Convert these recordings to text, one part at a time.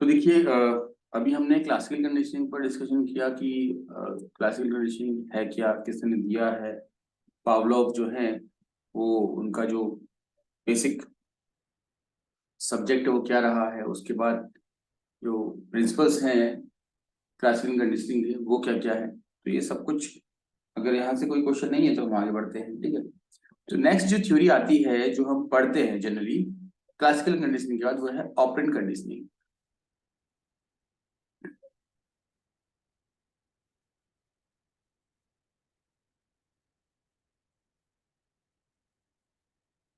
तो देखिए अभी हमने क्लासिकल कंडीशनिंग पर डिस्कशन किया कि क्लासिकल कंडीशनिंग है क्या, किसने दिया है। पावलोव जो है वो उनका जो बेसिक सब्जेक्ट है वो क्या रहा है, उसके बाद जो प्रिंसिपल्स हैं क्लासिकल कंडीशनिंग के वो क्या क्या है। तो ये सब कुछ, अगर यहाँ से कोई क्वेश्चन नहीं है तो हम आगे बढ़ते हैं। ठीक है, तो नेक्स्ट जो थ्योरी आती है जो हम पढ़ते हैं जनरली क्लासिकल कंडीशनिंग के बाद, वो है ऑपरेंट कंडीशनिंग।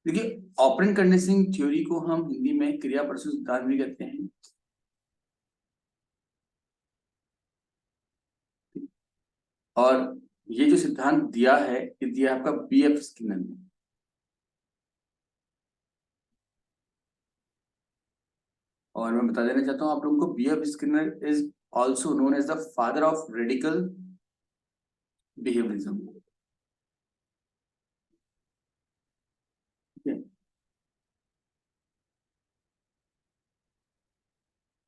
देखिए, ऑपरेंट कंडीशनिंग थ्योरी को हम हिंदी में क्रिया प्रसूत सिद्धांत भी कहते हैं। और ये जो सिद्धांत दिया है ये दिया आपका बीएफ स्किनर ने। और मैं बता देना चाहता हूं आप लोगों को, BF Skinner is also known as the father of radical behaviourism.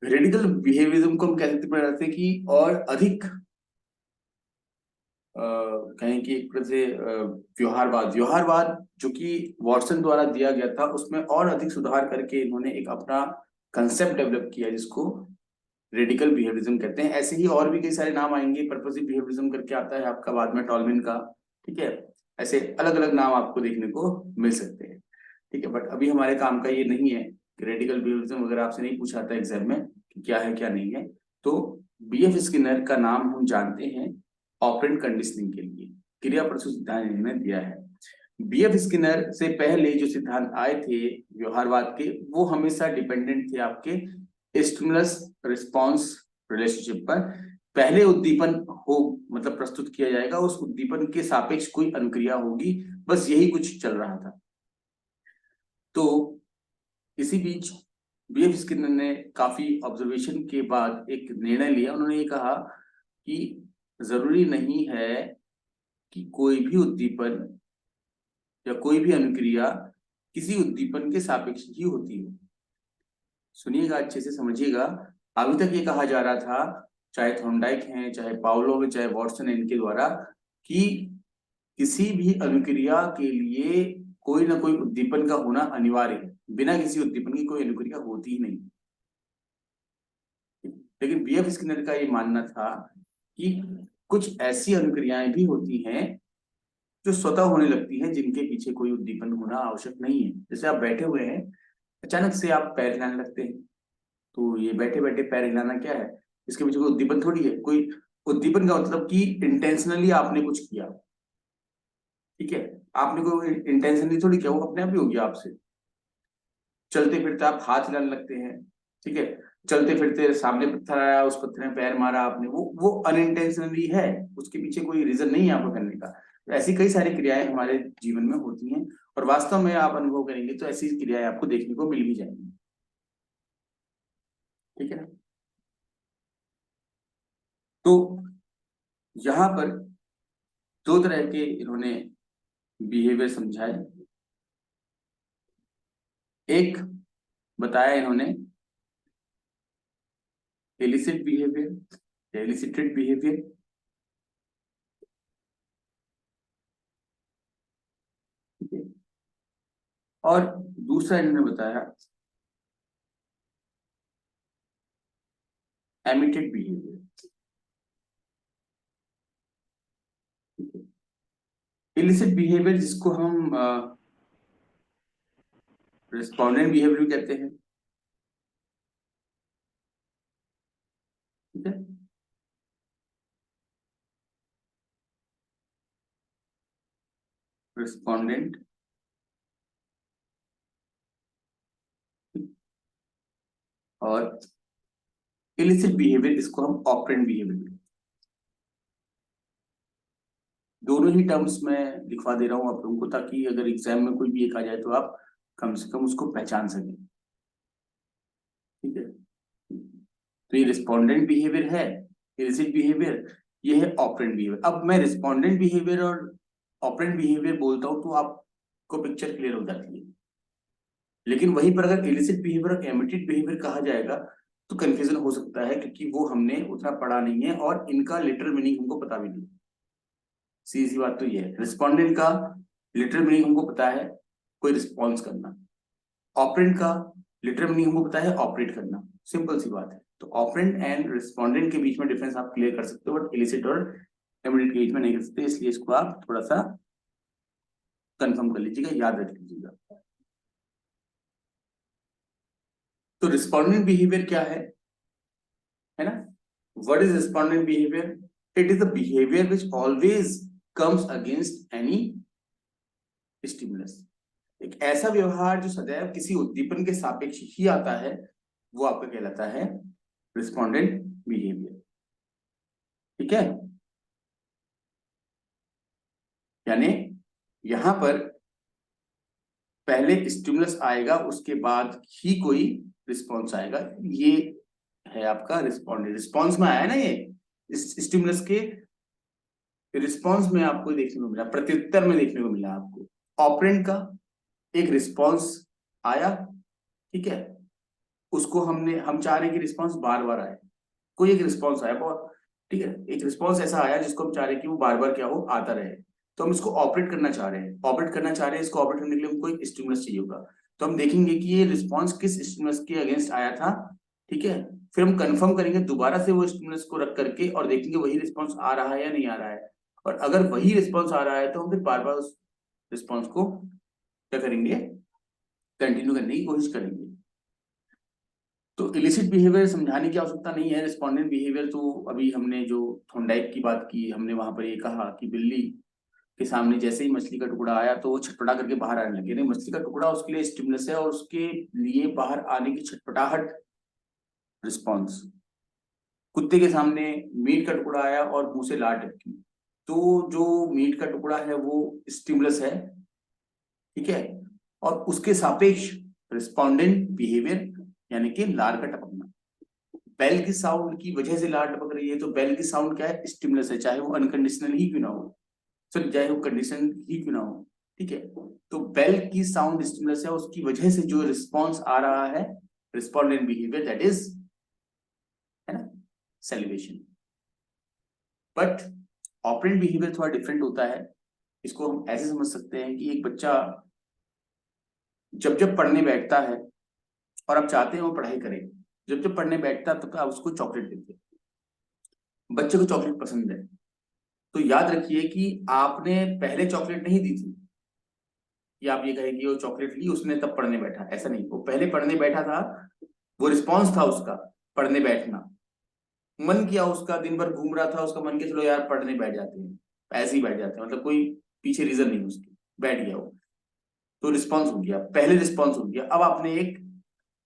Radical behaviourism को हम कहते हैं कि और अधिक कहें कि एक तरह से व्यवहारवाद व्यवहारवाद जो कि वॉटसन द्वारा दिया गया था, उसमें और अधिक सुधार करके इन्होंने एक अपना कंसेप्ट डेवलप किया जिसको रेडिकल बिहेवियरिज्म कहते हैं। ऐसे ही और भी कई सारे नाम आएंगे, पर्पसिव बिहेवियरिज्म करके आता है आपका बाद में टॉलमिन का। ठीक है, ऐसे अलग अलग नाम आपको देखने को मिल सकते हैं। ठीक है, बट अभी हमारे काम का ये नहीं है कि रेडिकल बिहेवियरिज्म अगर आपसे नहीं पूछा था एग्जाम में कि क्या है क्या नहीं है, तो बीएफ स्किनर का नाम हम जानते हैं ऑपरेंट कंडीशनिंग के लिए, क्रिया प्रसूत सिद्धांत इन्होंने दिया है। बीएफ स्किनर से पहले जो सिद्धांत आए थे व्यवहारवाद के, वो हमेशा डिपेंडेंट थे आपके स्टिमुलस रिस्पॉन्स रिलेशनशिप पर। पहले उद्दीपन हो मतलब प्रस्तुत किया जाएगा, उस उद्दीपन के सापेक्ष कोई अनुक्रिया होगी, बस यही कुछ चल रहा था। तो इसी बीच बीएफ स्किनर ने काफी ऑब्जर्वेशन के बाद एक निर्णय लिया। उन्होंने ये कहा कि जरूरी नहीं है कि कोई भी उद्दीपन या कोई भी अनुक्रिया किसी उद्दीपन के सापेक्ष ही होती है। सुनिएगा, अच्छे से समझिएगा। अभी तक ये कहा जा रहा था, चाहे थॉर्नडाइक हैं, चाहे पावलोव है, चाहे वॉटसन है, इनके द्वारा, कि किसी भी अनुक्रिया के लिए कोई ना कोई उद्दीपन का होना अनिवार्य है, बिना किसी उद्दीपन की कोई अनुक्रिया होती ही नहीं। लेकिन बीएफ स्किनर का ये मानना था कि कुछ ऐसी अनुक्रियाएं भी होती हैं जो स्वतः होने लगती हैं, जिनके पीछे कोई उद्दीपन होना आवश्यक नहीं है। जैसे आप बैठे हुए हैं, अचानक से आप पैर हिलाने लगते हैं, तो ये बैठे बैठे पैर हिलाना क्या है, इसके पीछे कोई उद्दीपन थोड़ी है। कोई उद्दीपन का मतलब कि इंटेंशनली आपने कुछ किया। ठीक है, आपने कोई इंटेंशनली थोड़ी किया, वो अपने आप ही हो गया आपसे। चलते फिरते आप हाथ हिलाने लगते हैं। ठीक है, चलते फिरते सामने पत्थर आया, उस पत्थर में पैर मारा आपने, वो अनइंटेंशनली है, उसके पीछे कोई रीजन नहीं है आपको करने का। तो ऐसी कई सारी क्रियाएं हमारे जीवन में होती हैं, और वास्तव में आप अनुभव करेंगे तो ऐसी क्रियाएं आपको देखने को मिल भी जाएंगी। ठीक है, तो यहाँ पर दो तरह के इन्होंने बिहेवियर समझाए। एक बताया इन्होंने इलिसिट बिहेवियर, इलिसिटेड बिहेवियर। ठीक है, और दूसरा इन्होंने बताया एमिटेड बिहेवियर। इलिसिट बिहेवियर जिसको हम रिस्पोंडेंट बिहेवियर भी कहते हैं। ठीक है, रिस्पोंडेंट और इलिसिट बिहेवियर इसको हम ऑपरेंट बिहेवियर। दोनों ही टर्म्स में लिखवा दे रहा हूं आप लोगों को, ताकि अगर एग्जाम में कोई भी एक आ जाए तो आप कम से कम उसको पहचान सकें। ठीक है, तो ये रिस्पोंडेंट बिहेवियर है, इलिसिट बिहेवियर, ये है ऑपरेंट बिहेवियर। अब मैं रिस्पोंडेंट बिहेवियर और ऑपरेंट बिहेवियर बोलता हूं तो आपको पिक्चर क्लियर हो जाती है। लेकिन वहीं पर अगर इलिसिट बिहेवियर और एमिटेड बिहेवियर कहा जाएगा तो कंफ्यूजन हो सकता है क्योंकि वो हमने उतना पढ़ा नहीं है और इनका लिटरल मीनिंग हमको पता भी नहीं। सीधी सी बात तो ये है, रिस्पोंडेंट का लिटरल मीनिंग हमको पता है कोई रिस्पॉन्स करना, ऑपरेंट का लिटरल मीनिंग हमको पता है ऑपरेट करना, सिंपल सी बात है। तो ऑपरेंट एंड रिस्पोंडेंट के बीच में डिफरेंस आप क्लियर कर सकते हो, बट इलिसिट और इमीडिएट के बीच में नहीं कर सकते, इसलिए इसको आप थोड़ा सा कंफर्म कर लीजिएगा, याद रख लीजिएगा। तो रिस्पोंडेंट बिहेवियर क्या है ना? What is respondent behaviour? It is the behaviour which always comes against any stimulus. एक ऐसा व्यवहार जो सदैव किसी उद्दीपन के सापेक्ष ही आता है, वो आपका कहलाता है रिस्पोंडेंट बिहेवियर। ठीक है, यानी यहां पर पहले स्टिमुलस आएगा, उसके बाद ही कोई रिस्पॉन्स आएगा। ये है आपका रिस्पोंडेंट। रिस्पॉन्स में आया ना, ये इस स्टिमुलस के रिस्पॉन्स में आपको देखने को मिला, प्रत्युत्तर में देखने को मिला आपको। ऑपरेंट का एक रिस्पॉन्स आया, ठीक है, उसको हम चाह रहे हैं कि रिस्पॉन्स बार बार आए। कोई एक रिस्पॉन्स आया बहुत, ठीक है, एक रिस्पॉन्स ऐसा आया जिसको हम चाह रहे हैं कि वो बार बार क्या हो, आता रहे। तो हम इसको ऑपरेट करना चाह रहे हैं, इसको ऑपरेट करने के लिए हमको एक स्टिमुलस चाहिए होगा। तो हम देखेंगे कि ये रिस्पॉन्स किस स्टिमुलस के अगेंस्ट आया था, ठीक है। फिर हम कंफर्म करेंगे दोबारा से वो स्टिमुलस को रख करके और देखेंगे वही रिस्पॉन्स आ रहा है या नहीं आ रहा है। और अगर वही रिस्पॉन्स आ रहा है तो हम फिर बार बार उस रिस्पॉन्स को क्या करेंगे, कंटिन्यू करने की कोशिश करेंगे। तो इलिसिट बिहेवियर समझाने की आवश्यकता नहीं है। रिस्पोंडेंट बिहेवियर तो अभी हमने जो थॉर्नडाइक की बात की, हमने वहां पर ये कहा कि बिल्ली के सामने जैसे ही मछली का टुकड़ा आया तो वो छटपटा करके बाहर आने लगे। नहीं, मछली का टुकड़ा उसके लिए स्टिमुलस है और उसके लिए बाहर आने की छटपटाहट रिस्पॉन्स। कुत्ते के सामने मीट का टुकड़ा आया और मुंह से लार टपकी, तो जो मीट का टुकड़ा है वो स्टिमुलस है, ठीक है, और उसके सापेक्ष रिस्पोंडेंट बिहेवियर यानी कि लार का टपकना। बेल की साउंड की वजह से लार टपक रही है, तो बेल की साउंड क्या है, स्टिमुलस है, चाहे वो अनकंडीशनल ही क्यों ना हो, सॉरी चाहे वो कंडीशन ही क्यों ना हो, ठीक है। तो बेल की साउंड स्टिमुलस है, उसकी वजह से जो रिस्पॉन्स आ रहा है रिस्पोंडेंट बिहेवियर, दैट इज, है ना, सेलिब्रेशन। बट ऑपरेंट बिहेवियर थोड़ा डिफरेंट होता है। इसको हम ऐसे समझ सकते हैं कि एक बच्चा जब जब पढ़ने बैठता है और आप चाहते हैं वो पढ़ाई करे, जब जब पढ़ने बैठता है तो आप उसको चॉकलेट देते हैं। बच्चे को चॉकलेट पसंद है, तो याद रखिए कि आपने पहले चॉकलेट नहीं दी थी, या आप ये कहें कि वो चॉकलेट ली उसने तब पढ़ने बैठा, ऐसा नहीं। वो पहले पढ़ने बैठा था, वो रिस्पॉन्स था उसका पढ़ने बैठना। मन किया उसका, दिन भर घूम रहा था, उसका मन किया चलो यार पढ़ने बैठ जाते हैं, ऐसे ही बैठ जाते हैं, मतलब कोई पीछे रीजन नहीं उसकी, बैठ गया वो, तो रिस्पॉन्स हो गया, पहले रिस्पॉन्स हो गया। अब आपने एक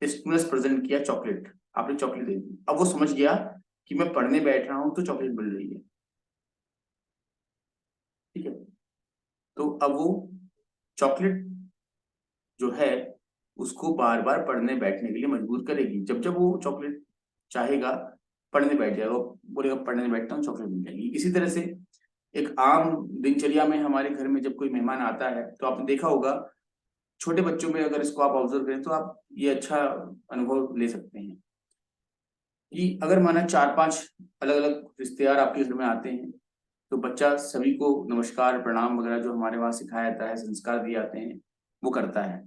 स्टिमुलस प्रेजेंट किया, चॉकलेट, आपने चॉकलेट दे दी, अब वो समझ गया कि मैं पढ़ने बैठ रहा हूं तो चॉकलेट मिल रही है, ठीक है। तो अब वो चॉकलेट जो है उसको बार बार पढ़ने बैठने के लिए मजबूर करेगी। जब जब वो चॉकलेट चाहेगा पढ़ने बैठ जाएगा, वो बोलेगा पढ़ने बैठता हूँ चॉकलेट मिल जाएगी। इसी तरह से एक आम दिनचर्या में हमारे घर में जब कोई मेहमान आता है तो आपने देखा होगा, छोटे बच्चों में अगर इसको आप ऑब्जर्व करें तो आप ये अच्छा अनुभव ले सकते हैं कि अगर माना 4-5 अलग अलग रिश्तेदार आपके घर में आते हैं तो बच्चा सभी को नमस्कार प्रणाम वगैरह जो हमारे वहां सिखाया जाता है, संस्कार दिए जाते हैं, वो करता है।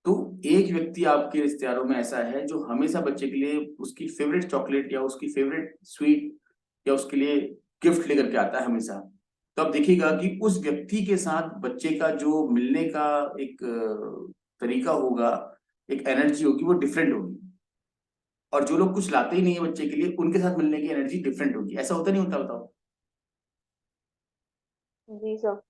तो एक व्यक्ति आपके रिश्तेदारों में ऐसा है जो हमेशा बच्चे के लिए उसकी फेवरेट चॉकलेट या उसकी फेवरेट स्वीट या उसके लिए गिफ्ट लेकर के आता है हमेशा। तो आप देखिएगा कि उस व्यक्ति के साथ बच्चे का जो मिलने का एक तरीका होगा, एक एनर्जी होगी, वो डिफरेंट होगी। और जो लोग कुछ लाते ही नहीं है बच्चे के लिए, उनके साथ मिलने की एनर्जी डिफरेंट होगी। ऐसा होता नहीं होता, बताओ। जी सर।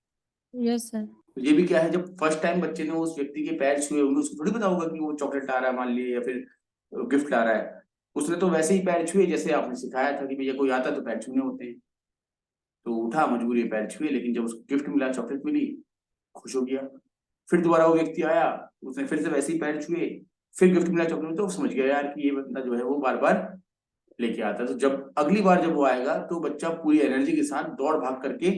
Yes sir. तो ये भी क्या है, जब फर्स्ट टाइम बच्चे ने उस व्यक्ति के पैर छुए होंगे, उसको थोड़ी पता होगा कि वो चॉकलेट ला रहा है मान लिए या फिर गिफ्ट ला रहा है। उसने तो वैसे ही पैर छुए जैसे आपने सिखाया था कि भैया कोई आता तो पैर छूने होते हैं, तो उठा मजबूरी पैर छुए, लेकिन जब उसको गिफ्ट मिला, चॉकलेट मिली, खुश हो गया। फिर दोबारा वो व्यक्ति आया, उसने फिर से वैसे ही पैर छुए, फिर गिफ्ट मिला चॉकलेट, तो समझ गया यार कि ये बंदा जो है वो बार बार लेके आता है। तो जब अगली बार जब वो आएगा तो बच्चा पूरी एनर्जी के साथ दौड़ भाग करके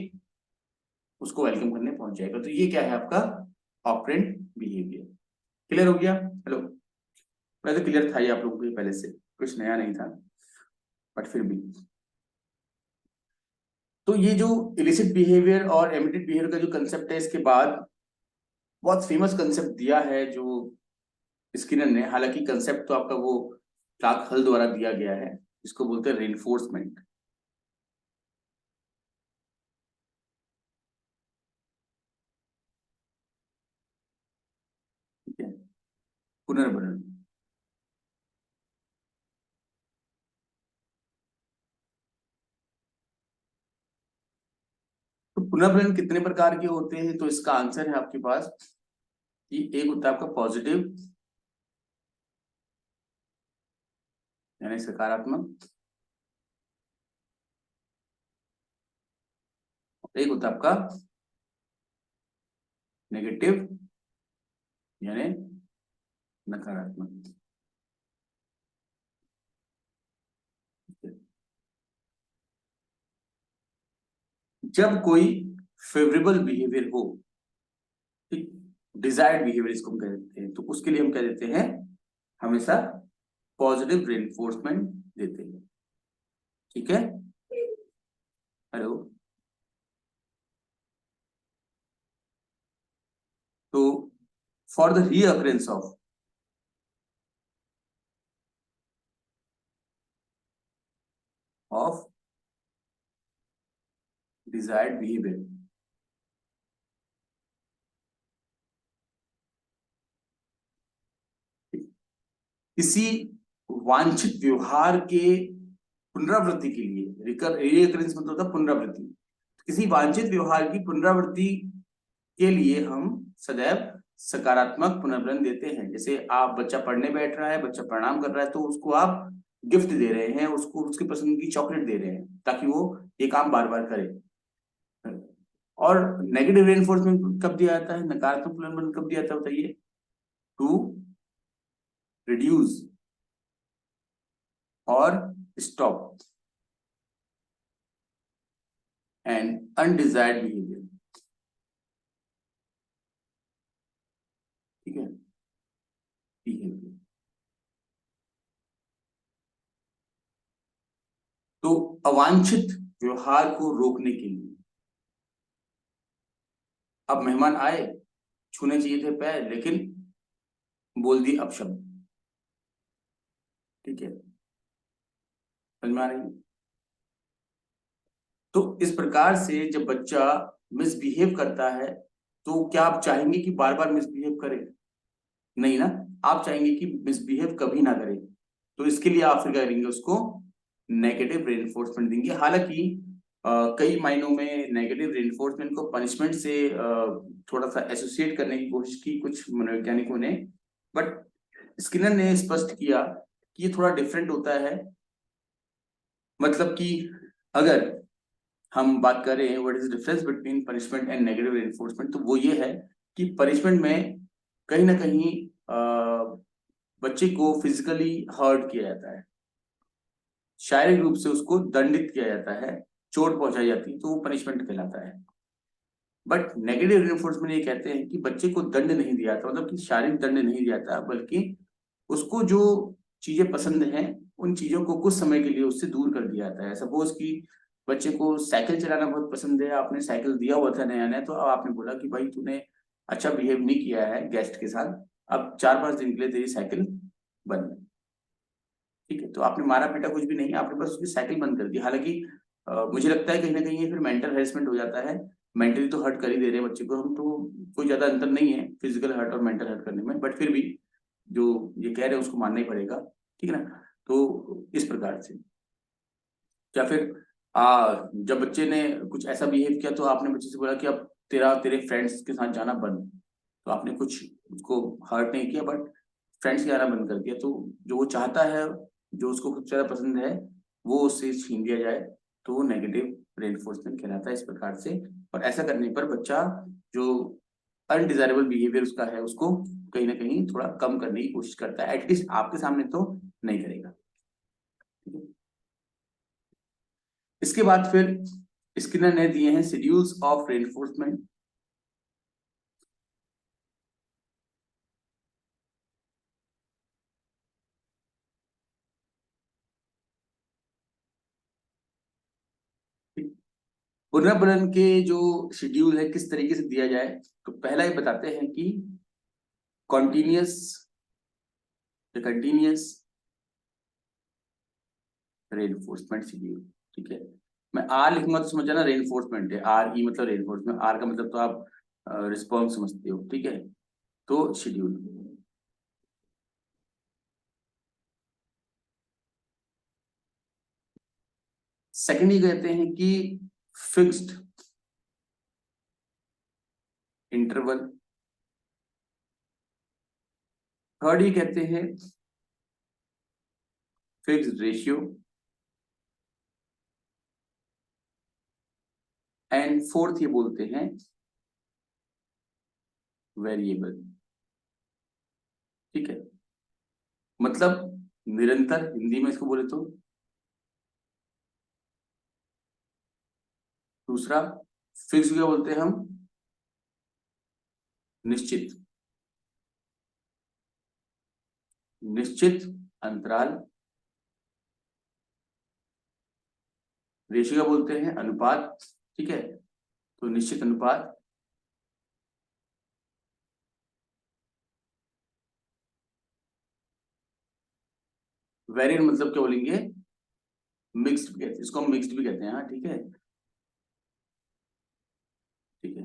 उसको वेलकम करने पहुंच जाएगा। तो ये क्या है आपका ऑपरेंट बिहेवियर। क्लियर हो गया? हेलो, वैसे क्लियर था ये आप लोगों को पहले से, कुछ नया नहीं था, बट फिर भी। तो ये जो इलिसिट बिहेवियर और एमिटेड बिहेवियर का जो कंसेप्ट है, इसके बाद बहुत फेमस कंसेप्ट दिया है जो स्किनर ने, हालांकि कंसेप्ट तो आपका वो क्लार्क हल द्वारा दिया गया है, इसको बोलते हैं रेनफोर्समेंट। ठीक है, पुनर्भरण। तो पुनर्भरण कितने प्रकार के होते हैं, तो इसका आंसर है आपके पास कि एक होता है आपका पॉजिटिव यानी सकारात्मक, एक होता है आपका नेगेटिव यानी नकारात्मक। जब कोई फेवरेबल बिहेवियर हो, ठीक, डिजायर्ड बिहेवियर इसको हम कह देते हैं, तो उसके लिए हम कह देते हैं हमेशा पॉजिटिव रेनफोर्समेंट देते हैं। ठीक है, हेलो। तो for the recurrence of desired behaviour, किसी वांछित व्यवहार के पुनरावृत्ति के लिए, रीअकरेंस मतलब होता है पुनरावृत्ति, किसी वांछित व्यवहार की पुनरावृत्ति के लिए हम सदैव सकारात्मक पुनर्बलन देते हैं। जैसे आप, बच्चा पढ़ने बैठ रहा है, बच्चा प्रणाम कर रहा है, तो उसको आप गिफ्ट दे रहे हैं, उसको उसकी पसंद की चॉकलेट दे रहे हैं ताकि वो ये काम बार बार करे। और नेगेटिव रेनफोर्समेंट कब दिया जाता है, नकारात्मक पुनर्बलन कब दिया जाता है बताइए? टू रिड्यूस और स्टॉप एंड अनडिजायर्ड बिहेवियर। ठीक है, बिहेवियर। तो अवांछित व्यवहार को रोकने के लिए, अब मेहमान आए, छूने चाहिए थे पैर, लेकिन बोल दी अपशब्द। ठीक है, समझ में आ रही है? तो इस प्रकार से जब बच्चा मिसबिहेव करता है, तो क्या आप चाहेंगे कि बार बार मिसबिहेव करे? नहीं ना, आप चाहेंगे कि मिसबिहेव कभी ना करे। तो इसके लिए आप फिर क्या करेंगे, उसको नेगेटिव रेनफोर्समेंट देंगे। हालांकि कई मायनों में नेगेटिव रेनफोर्समेंट को पनिशमेंट से थोड़ा सा एसोसिएट करने की कोशिश की कुछ मनोवैज्ञानिकों ने, बट स्किनर ने स्पष्ट किया कि ये थोड़ा डिफरेंट होता है। मतलब कि अगर हम बात करें what is difference between punishment and negative reinforcement, तो वो ये है कि पनिशमेंट में कहीं ना कहीं बच्चे को फिजिकली हर्ट किया जाता है, शारीरिक रूप से उसको दंडित किया जाता है, चोट पहुंचाई जाती है, तो वो पनिशमेंट कहलाता है। बट नेगेटिव रेनफोर्समेंट ये कहते हैं कि बच्चे को दंड नहीं दिया जाता, मतलब कि शारीरिक दंड नहीं दिया जाता, बल्कि उसको जो चीजें पसंद हैं उन चीजों को कुछ समय के लिए उससे दूर कर दिया जाता है। सपोज कि बच्चे को साइकिल चलाना बहुत पसंद है, आपने साइकिल दिया हुआ था नया नया, तो अब आपने बोला कि भाई तूने अच्छा बिहेव नहीं किया है गेस्ट के साथ, अब 4-5 दिन के लिए तेरी साइकिल बंद है। ठीक है, तो आपने मारा पीटा कुछ भी नहीं, आपने बस उसकी साइकिल बंद कर दी। हालांकि मुझे लगता है कहीं ना कहीं ये फिर मेंटल हेरेसमेंट हो जाता है, मेंटली तो हर्ट कर ही दे रहे हैं बच्चे को हम, तो कोई ज्यादा अंतर नहीं है फिजिकल हर्ट और मेंटल हर्ट करने में, बट फिर भी जो ये कह रहे हैं उसको मानना ही पड़ेगा। ठीक है ना, तो इस प्रकार से। या फिर जब बच्चे ने कुछ ऐसा बिहेव किया, तो आपने बच्चे से बोला कि अब तेरे फ्रेंड्स के साथ जाना बंद, तो आपने कुछ उसको हर्ट नहीं किया, बट फ्रेंड्स के जाना बंद कर दिया, तो जो वो चाहता है, जो उसको सबसे ज्यादा पसंद है, वो उससे छीन लिया जाए, तो वो नेगेटिव रेनफोर्समेंट कहलाता है इस प्रकार से। और ऐसा करने पर बच्चा जो अनडिजायरेबल बिहेवियर उसका है, उसको कहीं ना कहीं थोड़ा कम करने की कोशिश करता है, एटलीस्ट आपके सामने तो नहीं करेगा। इसके बाद फिर स्किनर ने दिए हैं शेड्यूल्स ऑफ रेनफोर्समेंट। पुनर्भरण के जो शेड्यूल है किस तरीके से दिया जाए, तो पहला ये बताते हैं कि कॉन्टिन्यूअस रेनफोर्समेंट शेड्यूल। ठीक है, मैं आर लिखूंगा तो समझ जाना रेनफोर्समेंट है, आर ई मतलब रेनफोर्समेंट, आर का मतलब तो आप रिस्पॉन्स समझते हो। ठीक है, तो शेड्यूल। सेकेंड ही कहते हैं कि फिक्स्ड इंटरवल। थर्ड ही कहते हैं फिक्स्ड रेशियो। एंड फोर्थ ये बोलते हैं वेरिएबल। ठीक है, मतलब निरंतर, हिंदी में इसको बोले तो। दूसरा फिक्स क्या बोलते हैं हम, निश्चित, निश्चित अंतराल। रेशियो क्या बोलते हैं, अनुपात। ठीक है, तो निश्चित अनुपात। वेरिएंट मतलब क्या बोलेंगे, मिक्स्ड भी कहते हैं इसको, हम मिक्स्ड भी कहते हैं। हाँ ठीक है, ठीक है,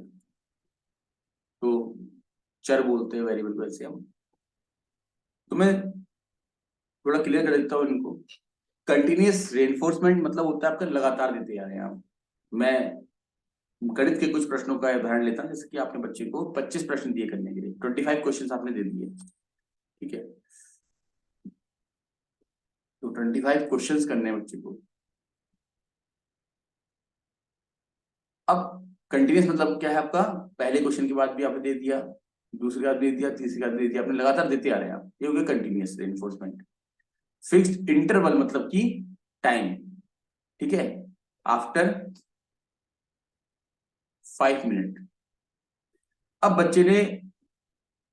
तो चर बोलते हैं वेरिएबल को ऐसे हम। तो मैं थोड़ा क्लियर कर देता हूँ इनको। कंटिन्यूअस रेनफोर्समेंट मतलब होता है आपका लगातार देते जा रहे हैं आप। मैं गणित के कुछ प्रश्नों का उदाहरण लेता हूँ, जैसे कि आपने बच्चे को 25 प्रश्न दिए करने के लिए, 25 क्वेश्चन आपने दे दिए। ठीक है, तो 25 क्वेश्चंस करने हैं बच्चे को। अब कंटिन्यूस मतलब क्या है आपका, पहले क्वेश्चन के बाद भी आपने दे दिया, दूसरे के बाद दे दिया, तीसरे के बाद दे दिया, आपने लगातार देते आ रहे हैं आप, ये हो गया कंटिन्यूस रेनफोर्समेंट। फिक्स्ड इंटरवल मतलब कि टाइम। ठीक है, आफ्टर 5 मिनट। अब बच्चे ने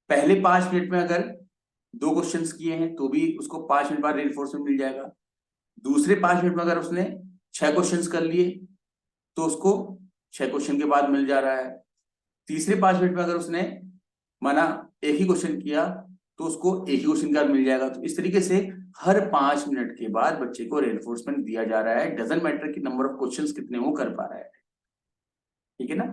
पहले 5 मिनट में अगर 2 क्वेश्चंस किए हैं तो भी उसको 5 मिनट बाद रेनफोर्समेंट मिल जाएगा। दूसरे 5 मिनट में अगर उसने 6 क्वेश्चंस कर लिए तो उसको 6 क्वेश्चन के बाद मिल जा रहा है। तीसरे 5 मिनट में अगर उसने माना एक ही क्वेश्चन किया तो उसको एक ही क्वेश्चन का मिल जाएगा। तो इस तरीके से हर 5 मिनट के बाद बच्चे को रेनफोर्समेंट दिया जा रहा है, डजंट मैटर कि नंबर ऑफ क्वेश्चंस कितने वो कर पा रहा है। ठीक है ना।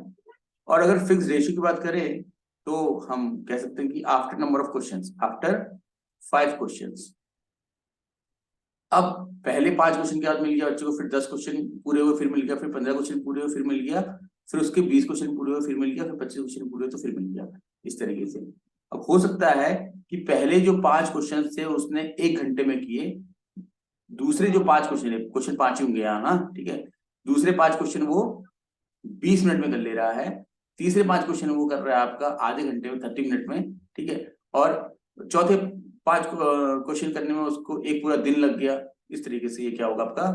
और अगर फिक्स रेशियो की बात करें तो हम कह सकते हैं कि after number of questions, after 5 questions. अब पहले 5 क्वेश्चन के बाद मिल गया बच्चे को, फिर 10 क्वेश्चन पूरे हुए फिर मिल गया, फिर 15 क्वेश्चन पूरे हुए फिर मिल गया, फिर उसके 20 क्वेश्चन पूरे हुए फिर मिल गया, फिर 25 क्वेश्चन पूरे हुए तो फिर मिल गया। इस तरीके से अब हो सकता है कि पहले जो 5 क्वेश्चन थे उसने 1 घंटे में किए, दूसरे जो 5 क्वेश्चन है, क्वेश्चन 5 ही होंगे यहाँ, हाँ ठीक है, दूसरे 5 क्वेश्चन वो 20 मिनट में कर ले रहा है, तीसरे 5 क्वेश्चन वो कर रहा है आपका आधे घंटे में, 30 मिनट में। ठीक है, और चौथे 5 क्वेश्चन करने में उसको एक पूरा दिन लग गया। इस तरीके से ये क्या होगा आपका,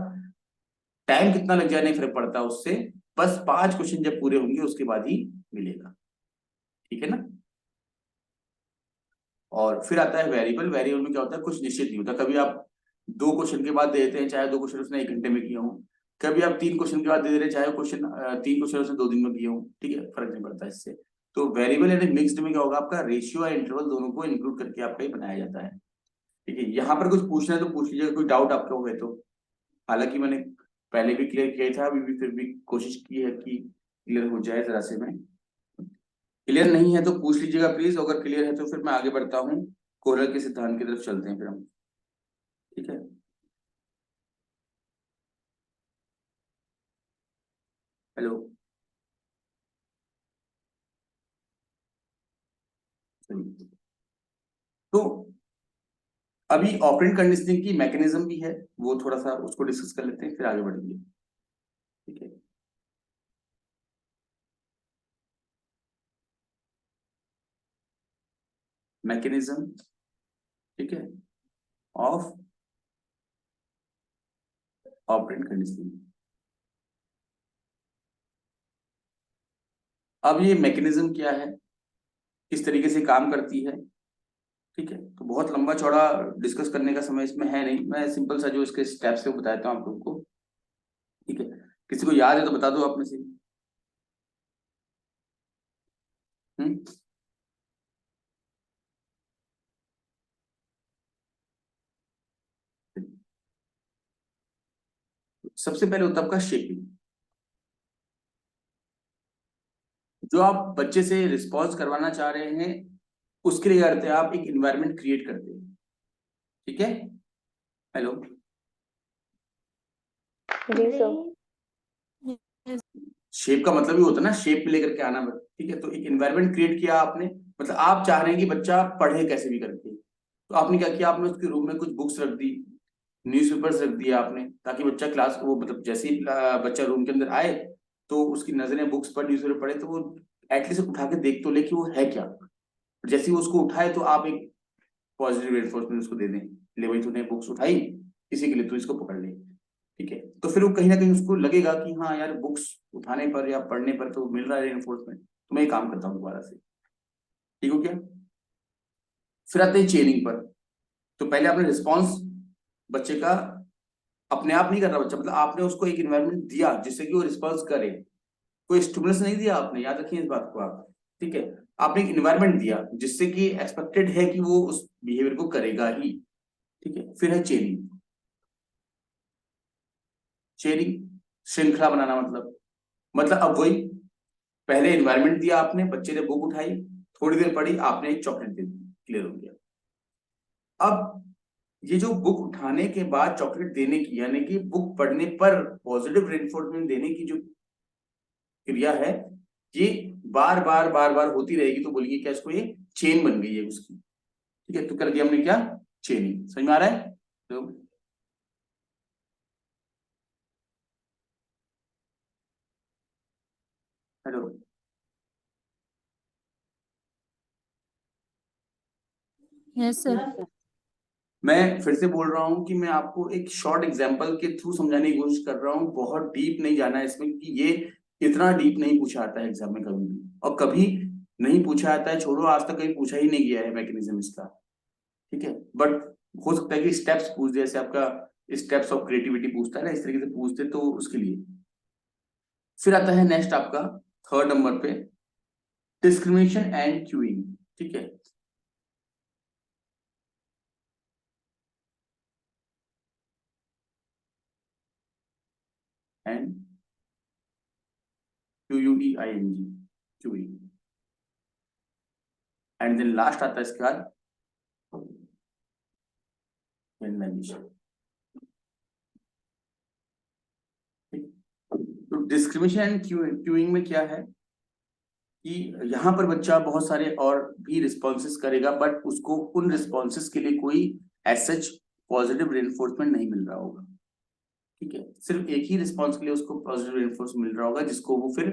टाइम कितना लग जाए नहीं फर्क पड़ता उससे, बस 5 क्वेश्चन जब पूरे होंगे उसके बाद ही मिलेगा। ठीक है ना। और फिर आता है वेरिएबल। वेरिएबल में क्या होता है, कुछ निश्चित नहीं होता, कभी आप 2 क्वेश्चन के बाद दे देते हैं चाहे 2 क्वेश्चन उसने 1 घंटे में किया हो, कभी आप 3 क्वेश्चन के बाद दे दे रहे हैं चाहे क्वेश्चन 3 क्वेश्चन उसने 2 दिन में किए हो। ठीक है, फर्क नहीं पड़ता इससे। तो वेरिएबल यानी मिक्स्ड में क्या होगा, आपका रेशियो और इंटरवल दोनों को इंक्लूड करके आपका ये बनाया जाता है। ठीक है, यहाँ पर कुछ पूछना है तो पूछ लीजिएगा, कोई डाउट आपका हुए तो। हालांकि मैंने पहले भी क्लियर किया था, अभी भी फिर भी कोशिश की है कि क्लियर हो जाए जरा से में। क्लियर नहीं है तो पूछ लीजिएगा प्लीज, अगर क्लियर है तो फिर मैं आगे बढ़ता हूँ, कोहलर के सिद्धांत की तरफ चलते हैं फिर हम। ठीक है, हेलो। तो अभी ऑपरेंट कंडीशनिंग की मैकेनिज्म भी है, वो थोड़ा सा उसको डिस्कस कर लेते हैं फिर आगे बढ़ेंगे। ठीक है, मैकेनिज्म, ठीक है, ऑफ ऑपरेंट कंडीशनिंग। अब ये मैकेनिज्म क्या है, किस तरीके से काम करती है। ठीक है, तो बहुत लंबा चौड़ा डिस्कस करने का समय इसमें है नहीं, मैं सिंपल सा जो इसके स्टेप्स है वो बताता हूँ आप लोगों को। ठीक है, किसी को याद है तो बता दो आप में से। सबसे पहले होता है आपका शेपिंग। जो आप बच्चे से रिस्पॉन्स करवाना चाह रहे हैं उसके लिए करते हैं आप एक इन्वायरमेंट क्रिएट करते हैं। ठीक है, हेलो जी सर। शेप का मतलब ही होता है ना, शेप में लेकर के आना। ठीक है, तो एक इन्वायरमेंट क्रिएट किया आपने, मतलब आप चाह रहे हैं कि बच्चा पढ़े कैसे भी करके, तो आपने क्या किया, आपने उसके रूम में कुछ बुक्स रख दी, न्यूज़पेपर्स रख दिया आपने, ताकि बच्चा क्लास वो मतलब जैसे ही बच्चा रूम के अंदर आए तो उसकी नजरें बुक्स पर न्यूज़पेपर पढ़े तो वो एटलीस्ट उठा के देख तो ले कि वो है क्या। जैसे ही वो उसको उठाए तो आप एक पॉजिटिव रेनफोर्समेंट उसको दे दें, ले भाई तूने बुक्स उठाई इसी के लिए, तू इसको पकड़ ले। ठीक है, तो फिर वो कहीं ना कहीं उसको लगेगा कि हाँ यार बुक्स उठाने पर या पढ़ने पर तो मिल रहा है रेनफोर्समेंट, तो मैं ये काम करता हूँ दोबारा से। ठीक हो क्या। फिर आते हैं चेनिंग पर। तो पहले आपने रिस्पॉन्स बच्चे का अपने आप नहीं कर रहा बच्चा, मतलब आपने उसको एक इन्वायरमेंट दिया जिससे कि वो रिस्पॉन्स करे, कोई स्टिमुलस नहीं दिया आपने, याद रखिए इस बात को आप। ठीक है, आपने एक इन्वायरमेंट दिया जिससे कि एक्सपेक्टेड है कि वो उस बिहेवियर को करेगा ही। ठीक है, फिर है चेनिंग। चेनिंग श्रृंखला बनाना, मतलब अब वही, पहले इन्वायरमेंट दिया आपने, बच्चे ने बुक उठाई, थोड़ी देर पढ़ी, आपने एक चॉकलेट दे दी, क्लियर हो गया। अब ये जो बुक उठाने के बाद चॉकलेट देने की, यानी कि बुक पढ़ने पर पॉजिटिव रेनफोर्समेंट देने की जो क्रिया है, ये बार बार बार बार होती रहेगी, तो बोलिए क्या इसको, ये चेन बन गई है उसकी। ठीक है, तो कर दिया हमने क्या, चेनिंग। समझ में आ रहा है तो। Hello, yes sir. मैं फिर से बोल रहा हूं कि मैं आपको एक शॉर्ट एग्जांपल के थ्रू समझाने की कोशिश कर रहा हूं, बहुत डीप नहीं जाना है इसमें, कि ये इतना डीप नहीं पूछा आता है एग्जाम में कभी भी, और कभी नहीं पूछा आता है, छोड़ो आज तक कहीं पूछा ही नहीं गया है मैकेनिज्म इसका। ठीक है, बट हो सकता है कि स्टेप्स पूछ दे, जैसे आपका स्टेप्स ऑफ क्रिएटिविटी पूछता है ना, इस तरीके से पूछ दे तो उसके लिए। फिर आता है नेक्स्ट आपका थर्ड नंबर पे, डिस्क्रिमिनेशन एंड क्यूइंग। ठीक है, and QUEING, queuing. And then last आता है इसके बाद जनरलाइजेशन। तो डिस्क्रिमिनेशन एंड क्यूइंग में क्या है कि यहाँ पर बच्चा बहुत सारे और भी रिस्पॉन्सेस करेगा, बट उसको उन रिस्पॉन्सेस के लिए कोई एज सच पॉजिटिव रेनफोर्समेंट नहीं मिल रहा होगा। ठीक है, सिर्फ एक ही रिस्पॉन्स के लिए उसको पॉजिटिव रेनफोर्समेंट मिल रहा होगा, जिसको वो फिर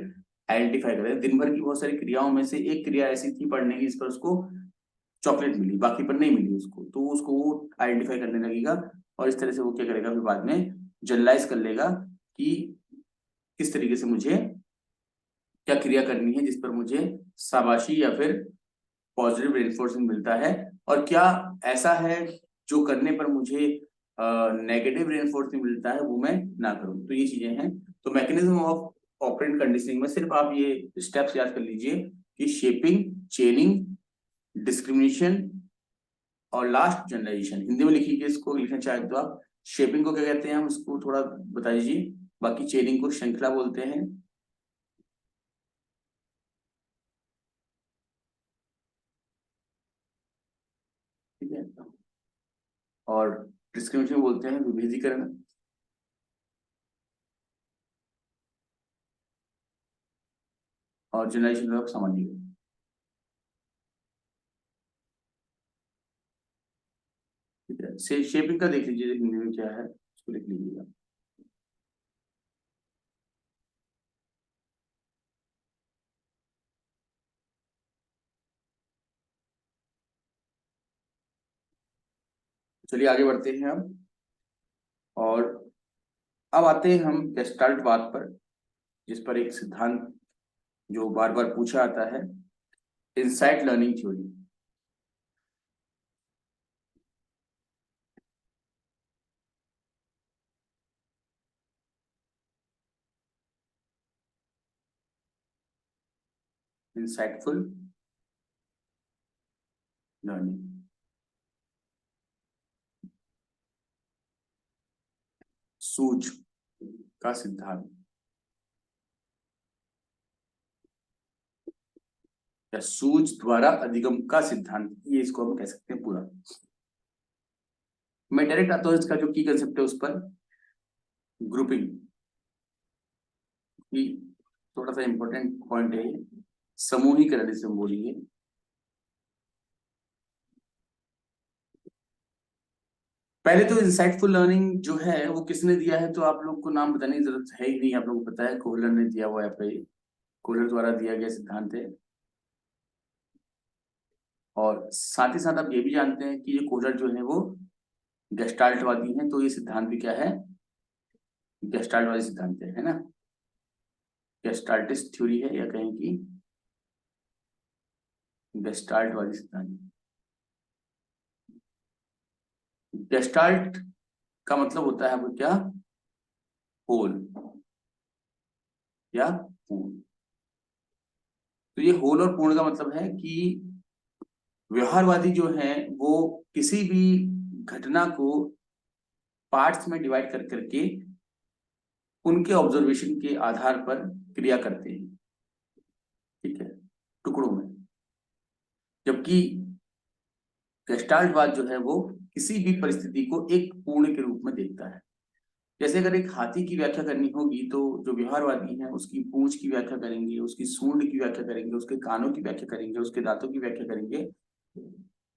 आइडेंटिफाई करेगा। दिन भर की बहुत सारी क्रियाओं में से एक क्रिया ऐसी थी पढ़ने की, इस पर उसको चॉकलेट मिली, बाकी पर नहीं मिली उसको, तो उसको वो आइडेंटिफाई करने लगेगा, और इस तरह से वो क्या करेगा, फिर बाद में जनरलाइज कर लेगा कि किस तरीके से मुझे क्या क्रिया करनी है जिस पर मुझे शाबाशी या फिर पॉजिटिव रेनफोर्समेंट मिलता है, और क्या ऐसा है जो करने पर मुझे नेगेटिव रेनफोर्समेंट मिलता है, वो मैं ना करूं। तो ये चीजें हैं। तो मैकेनिज्म ऑफ ऑपरेंट कंडीशनिंग में सिर्फ आप ये स्टेप्स याद कर लीजिए कि शेपिंग, चेनिंग, डिस्क्रिमिनेशन और लास्ट जनरलाइजेशन। हिंदी में लिखिए इसको, लिखना चाहे तो आप। शेपिंग को क्या कहते हैं, हम उसको थोड़ा बता दीजिए। बाकी चेनिंग को श्रृंखला बोलते हैं, ठीक है, और डिस्क्रिमिनेशन बोलते हैं विभेदीकरण, और जनरलाइजेशन का सामान्यीकरण। ठीक है, शेपिंग का देख लीजिए हिंदी में क्या है, उसको लिख लीजिएगा। चलिए आगे बढ़ते हैं हम, और अब आते हैं हम गेस्टाल्ट बात पर, जिस पर एक सिद्धांत जो बार बार पूछा आता है, insight learning theory. Insightful learning. सूझ का सिद्धांत या सूझ द्वारा अधिगम का सिद्धांत, ये इसको हम कह सकते हैं पूरा। मैं डायरेक्ट आता हूं, इसका जो की कंसेप्ट है उस पर। ग्रुपिंग की थोड़ा सा इंपॉर्टेंट पॉइंट है, समूहीकरण से हम बोलेंगे। पहले तो इंसाइटफुल लर्निंग जो है वो किसने दिया है, तो आप लोग को नाम बताने की जरूरत है ही नहीं, आप लोगों को पता है कोहलर ने दिया हुआ है। कोहलर द्वारा दिया गया सिद्धांत है। और साथ ही साथ आप ये भी जानते हैं कि ये कोहलर जो है वो गेस्टाल्टवादी हैं, तो ये सिद्धांत भी क्या है, गेस्टाल्टवादी सिद्धांत है ना। गेस्टाल्टिस्ट थ्योरी है, या कहें कि गेस्टाल्टवादी सिद्धांत। गेस्टाल्ट का मतलब होता है वो क्या, होल या पूर्ण। तो ये होल और पूर्ण का मतलब है कि व्यवहारवादी जो है वो किसी भी घटना को पार्ट्स में डिवाइड कर करके उनके ऑब्जर्वेशन के आधार पर क्रिया करते हैं, ठीक है, टुकड़ों में। जबकि गेस्टाल्टवाद जो है वो किसी भी परिस्थिति को एक पूर्ण के रूप में देखता है। जैसे अगर एक हाथी की व्याख्या करनी होगी तो जो व्यवहारवादी हैं उसकी पूंछ की व्याख्या करेंगे, उसकी सूंड की व्याख्या करेंगे, उसके कानों की व्याख्या करेंगे, उसके दांतों की व्याख्या करेंगे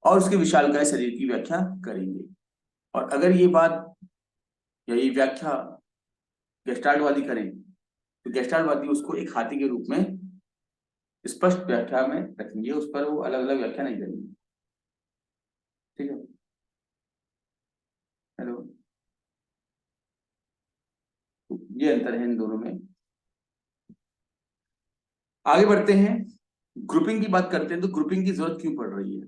और उसके विशालकाय शरीर की व्याख्या करेंगे। और अगर ये बात या ये व्याख्या गेस्टाल्टवादी करें तो गेस्टाल्टवादी उसको एक हाथी के रूप में स्पष्ट व्याख्या में रखेंगे, उस पर वो अलग अलग व्याख्या नहीं करेंगे, ठीक है। हेलो, ये अंतर है इन दोनों में। आगे बढ़ते हैं, ग्रुपिंग की बात करते हैं। तो ग्रुपिंग की जरूरत क्यों पड़ रही है?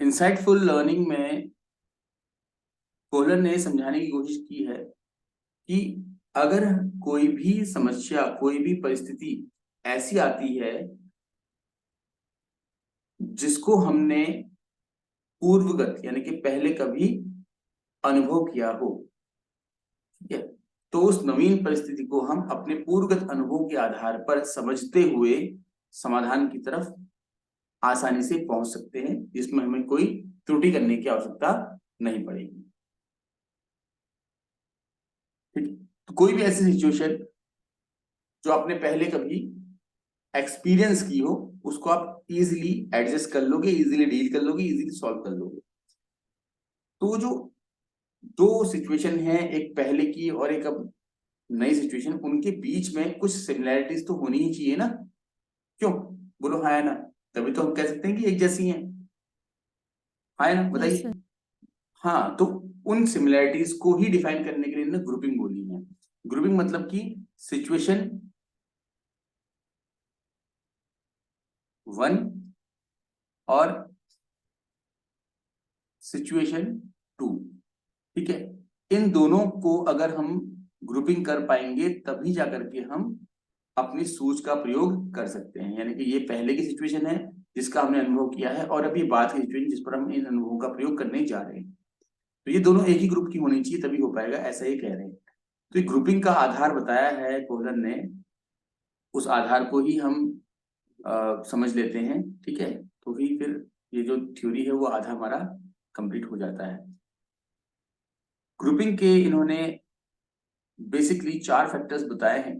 इंसाइटफुल लर्निंग में कोहलर ने समझाने की कोशिश की है कि अगर कोई भी समस्या, कोई भी परिस्थिति ऐसी आती है जिसको हमने पूर्वगत यानी कि पहले कभी अनुभव किया हो, ठीक है, तो उस नवीन परिस्थिति को हम अपने पूर्वगत अनुभव के आधार पर समझते हुए समाधान की तरफ आसानी से पहुंच सकते हैं, जिसमें हमें कोई त्रुटि करने की आवश्यकता नहीं पड़ेगी, ठीक है। तो कोई भी ऐसी सिचुएशन जो आपने पहले कभी एक्सपीरियंस की हो उसको आप इजीली एडजस्ट कर लोगे, इजीली डील कर लोगे, इजीली सॉल्व कर लोगे। तो जो दो सिचुएशन है, एक पहले की और एक अब नई सिचुएशन, उनके बीच में कुछ सिमिलैरिटीज तो होनी ही चाहिए ना, क्यों, बोलो हाँ है ना, तभी तो हम कह सकते हैं कि एक जैसी हैं, हाँ है ना, Yes, बताइए। sir. हाँ, तो उन सिमिलैरिटीज को ही डिफाइन करने के लिए ना ग्रुपिंग बोली है। ग्रुपिंग मतलब कि सिचुएशन 1 और सिचुएशन 2, ठीक है, इन दोनों को अगर हम ग्रुपिंग कर पाएंगे तभी जाकर के हम अपनी सूझ का प्रयोग कर सकते हैं। यानी कि ये पहले की सिचुएशन है जिसका हमने अनुभव किया है, और अभी बाद की सिचुएशन जिस पर हम इन अनुभवों का प्रयोग करने जा रहे हैं। तो ये दोनों एक ही ग्रुप की होनी चाहिए तभी हो पाएगा, ऐसा ही कह रहे हैं। तो ये ग्रुपिंग का आधार बताया है कोहलर ने, उस आधार को ही हम समझ लेते हैं, ठीक है। तो ही फिर ये जो थ्योरी है वो आधा हमारा कंप्लीट हो जाता है। ग्रुपिंग के इन्होंने बेसिकली 4 फैक्टर्स बताए हैं।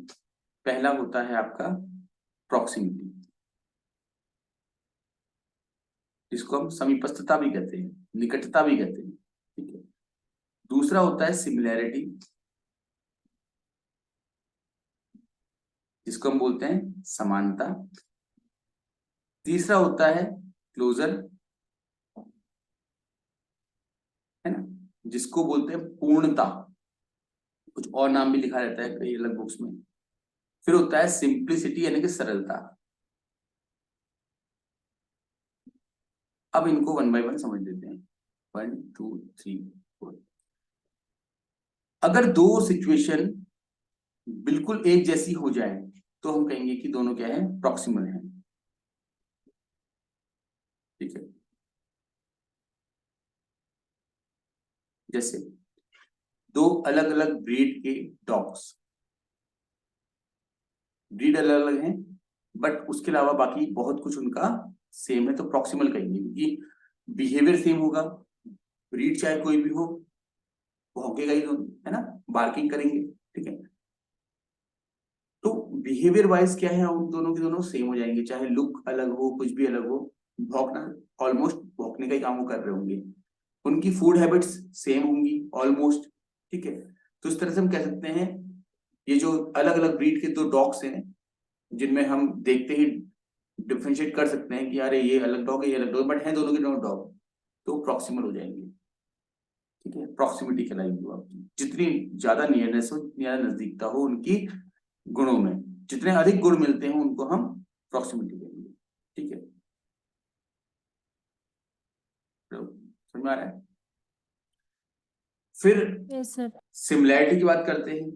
पहला होता है आपका प्रॉक्सिमिटी, जिसको हम समीपस्थता भी कहते हैं, निकटता भी कहते हैं, ठीक है। दूसरा होता है सिमिलैरिटी, जिसको हम बोलते हैं समानता। तीसरा होता है क्लोजर, है ना, जिसको बोलते हैं पूर्णता, कुछ और नाम भी लिखा रहता है कई अलग बुक्स में। फिर होता है सिंप्लिसिटी यानी कि सरलता। अब इनको 1 बाय 1 समझ लेते हैं, 1 2 3 4। अगर दो सिचुएशन बिल्कुल एक जैसी हो जाए तो हम कहेंगे कि दोनों क्या है, प्रॉक्सिमल है। ठीक है, जैसे दो अलग अलग ब्रीड के डॉग्स, ब्रीड अलग अलग है बट उसके अलावा बाकी बहुत कुछ उनका सेम है, तो प्रॉक्सिमल कहेंगे, क्योंकि बिहेवियर सेम होगा, ब्रीड चाहे कोई भी हो, भौंकेगा ही दोनों, है ना, बार्किंग करेंगे। ठीक है, तो बिहेवियर वाइज क्या है, उन दोनों के दोनों सेम हो जाएंगे, चाहे लुक अलग हो, कुछ भी अलग हो, भौंकना ऑलमोस्ट भौंकने का ही काम वो कर रहे होंगे, उनकी फूड हैबिट्स सेम होंगी ऑलमोस्ट। ठीक है, तो इस तरह से हम कह सकते हैं ये जो अलग अलग ब्रीड के दो डॉग्स हैं, जिनमें हम देखते ही डिफरेंशिएट कर सकते हैं कि यार ये अलग डॉग है, ये अलग डॉग, बट है दोनों के दोनों डॉग, तो प्रॉक्सिमल हो जाएंगे। ठीक है, प्रॉक्सिमिटी कहलाएगी वो आपकी, जितनी ज्यादा नियरनेस हो, जितनी ज्यादा नजदीकता हो उनकी गुणों में, जितने अधिक गुण मिलते हैं उनको हम प्रॉक्सिमिटी कहेंगे। ठीक है, तो समझ में आ रहा है। फिर यस सर। सिमिलैरिटी की बात करते हैं।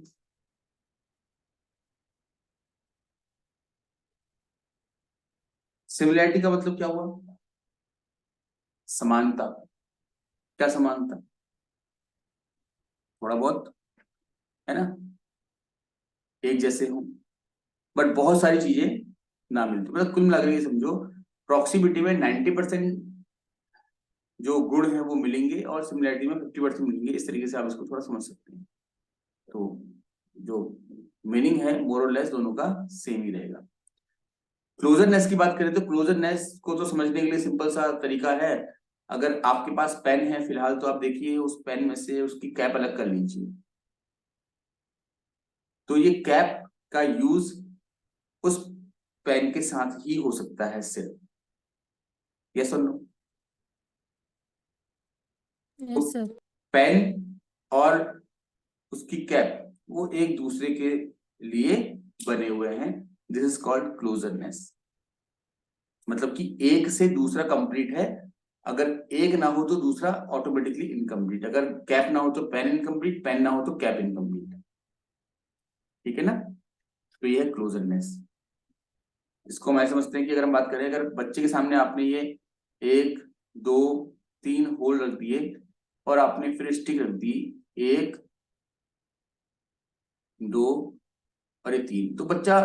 सिमिलैरिटी का मतलब क्या हुआ, समानता। क्या समानता, थोड़ा बहुत, है ना, एक जैसे हो, बट बहुत सारी चीजें ना मिलती, मतलब कुल मिलाकर ये समझो प्रॉक्सिमिटी में 90% जो गुण है वो मिलेंगे और सिमिलैरिटी में 50% मिलेंगे, इस तरीके से आप इसको थोड़ा समझ सकते हैं। तो जो मीनिंग है मोर और लेस दोनों का सेम ही रहेगा। क्लोजरनेस की बात करें तो क्लोजरनेस को तो समझने के लिए सिंपल सा तरीका है, अगर आपके पास पेन है फिलहाल तो आप देखिए उस पेन में से उसकी कैप अलग कर लीजिए, तो ये कैप का यूज उस पेन के साथ ही हो सकता है सिर्फ, यस और नो। तो यस सर। पेन और उसकी कैप वो एक दूसरे के लिए बने हुए हैं, दिस इज कॉल्ड क्लोजरनेस, मतलब कि एक से दूसरा कंप्लीट है, अगर एक ना हो तो दूसरा ऑटोमेटिकली इनकम्प्लीट, अगर कैप ना हो तो पेन इनकम्प्लीट, पेन ना हो तो कैप इनकम्प्लीट। ठीक है ना, तो ये है क्लोजरनेस। इसको हम ऐसे समझते हैं कि अगर हम बात करें, अगर बच्चे के सामने आपने ये एक दो तीन होल रख दिए और आपने फिर स्टिक रख दी, एक दो और ये तीन, तो बच्चा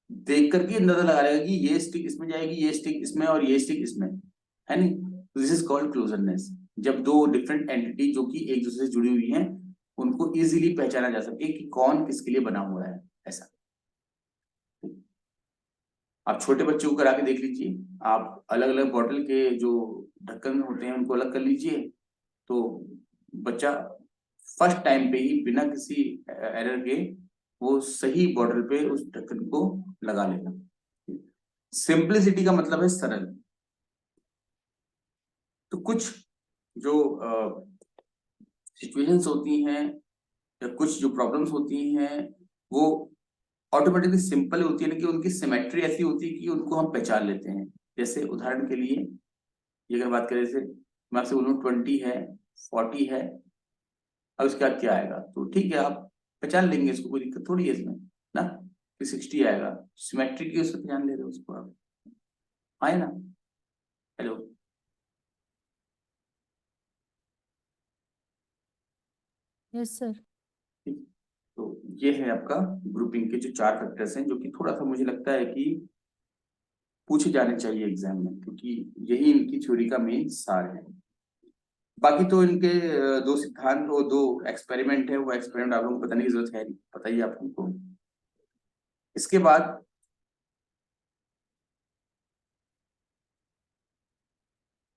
देख करके अंदाजा लगा लेगा कि ये स्टिक इसमें जाएगी, ये स्टिक इसमें और ये स्टिक इसमें, है नहीं, दिस इज कॉल्ड क्लोजरनेस। जब दो डिफरेंट एंटिटी जो कि एक दूसरे से जुड़ी हुई हैं उनको इजीली पहचाना जा सके कि कौन किसके लिए बना हुआ है, ऐसा। आप छोटे बच्चे को करा के देख लीजिए, आप अलग अलग बॉटल के जो ढक्कन होते हैं उनको अलग कर लीजिए, तो बच्चा फर्स्ट टाइम पे ही बिना किसी एरर के वो सही बॉटल पे उस ढक्कन को लगा लेगा। सिंपलिसिटी का मतलब है सरल। तो कुछ जो सिचुएशंस होती हैं या कुछ जो प्रॉब्लम्स होती हैं वो ऑटोमेटिकली सिंपल होती है, लेकिन उनकी सिमेट्री ऐसी होती है कि उनको हम पहचान लेते हैं। जैसे उदाहरण के लिए ये अगर बात करें, जैसे मैं आपसे बोलूँ 20 है, 40 है, अब उसके बाद क्या आएगा, तो ठीक है आप पहचान लेंगे, इसको कोई दिक्कत थोड़ी है इसमें ना, कि 60 आएगा, सिमेट्रिक उससे पहचान ले रहे हो उसको आप, आए ना। Hello, yes sir. तो ये है आपका ग्रुपिंग के जो चार फैक्टर्स हैं, जो कि थोड़ा सा मुझे लगता है कि पूछे जाने चाहिए एग्जाम में, क्योंकि यही इनकी थ्योरी का मेन सार है। बाकी तो इनके दो सिद्धांत और दो एक्सपेरिमेंट है, वो एक्सपेरिमेंट आप लोगों को बताने की जरूरत है नहीं, पता ही आप लोगों को। इसके बाद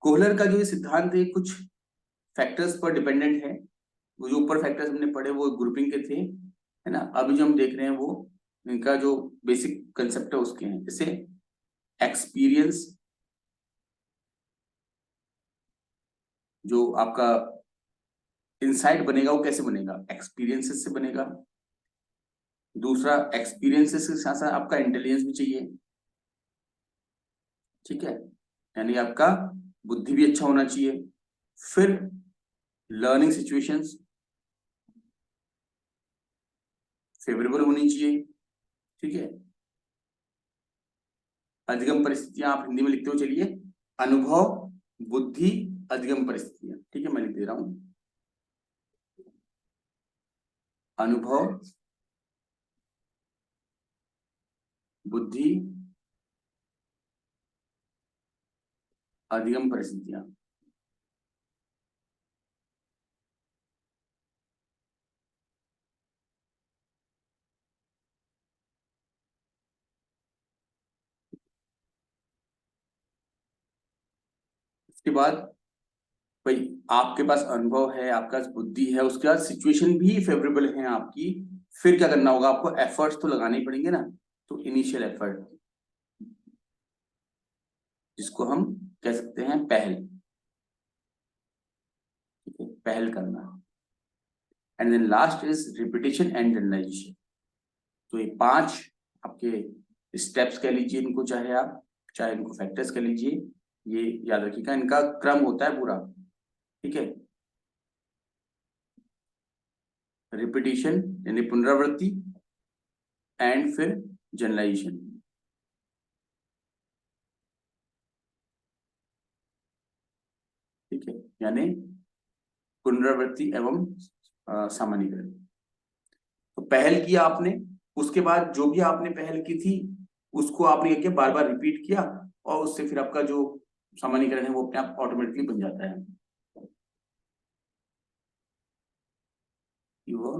कोहलर का जो ये सिद्धांत है कुछ फैक्टर्स पर डिपेंडेंट है, वो जो ऊपर फैक्टर्स हमने पढ़े वो ग्रुपिंग के थे, है ना, अभी जो हम देख रहे हैं वो इनका जो बेसिक कंसेप्ट है उसके हैं, जैसे एक्सपीरियंस, जो आपका इंसाइट बनेगा वो कैसे बनेगा, एक्सपीरियंसेस से बनेगा। दूसरा, एक्सपीरियंसेस के साथ साथ आपका इंटेलिजेंस भी चाहिए, ठीक है, यानी आपका बुद्धि भी अच्छा होना चाहिए। फिर लर्निंग सिचुएशंस फेवरेबल होनी चाहिए, ठीक है, अधिगम परिस्थितियां आप हिंदी में लिखते हो, चलिए। अनुभव, बुद्धि, अधिगम परिस्थितियां, ठीक है, मैं लिख दे रहा हूं। अनुभव, बुद्धि, अधिगम परिस्थितियां। उसके बाद भाई आपके पास अनुभव है, आपके पास बुद्धि है, उसके बाद सिचुएशन भी फेवरेबल है आपकी, फिर क्या करना होगा आपको? एफर्ट्स तो लगाने ही पड़ेंगे ना। तो इनिशियल एफर्ट, जिसको हम कह सकते हैं पहल, ठीक है, पहल करना। And then last is repetition and generalisation. तो ये 5 आपके स्टेप्स कह लीजिए इनको, चाहे इनको फैक्टर्स कह लीजिए, ये याद रखिएगा, इनका क्रम होता है पूरा, ठीक है। रिपीटिशन यानी पुनरावृत्ति, एंड फिर जनरलाइजेशन, ठीक है, यानी पुनरावृत्ति एवं सामान्यीकरण। तो पहल किया आपने, उसके बाद जो भी आपने पहल की थी उसको आपने क्या बार बार रिपीट किया, और उससे फिर आपका जो सामान्यीकरण है वो अपने आप ऑटोमेटिकली बन जाता है, कि वो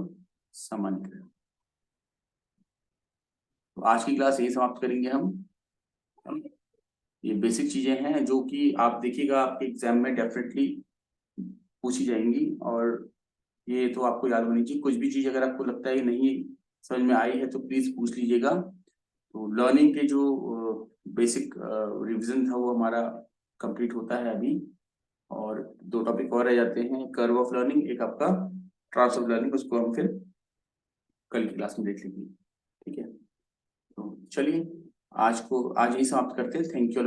सामान्यीकरण। तो आज की क्लास यही समाप्त करेंगे हम। ये बेसिक चीजें हैं जो कि आप देखिएगा आपके एग्जाम में डेफिनेटली पूछी जाएंगी, और ये तो आपको याद होनी चाहिए। कुछ भी चीज अगर आपको लगता है नहीं समझ में आई है तो प्लीज पूछ लीजिएगा। तो लर्निंग के जो बेसिक रिवीजन था वो हमारा कंप्लीट होता है अभी, और 2 टॉपिक और रह जाते हैं, कर्व ऑफ लर्निंग, एक आपका ट्रांस ऑफ लर्निंग, उसको हम फिर कल की क्लास में देख लेंगे, ठीक है। तो चलिए आज यही समाप्त करते हैं। Thank you.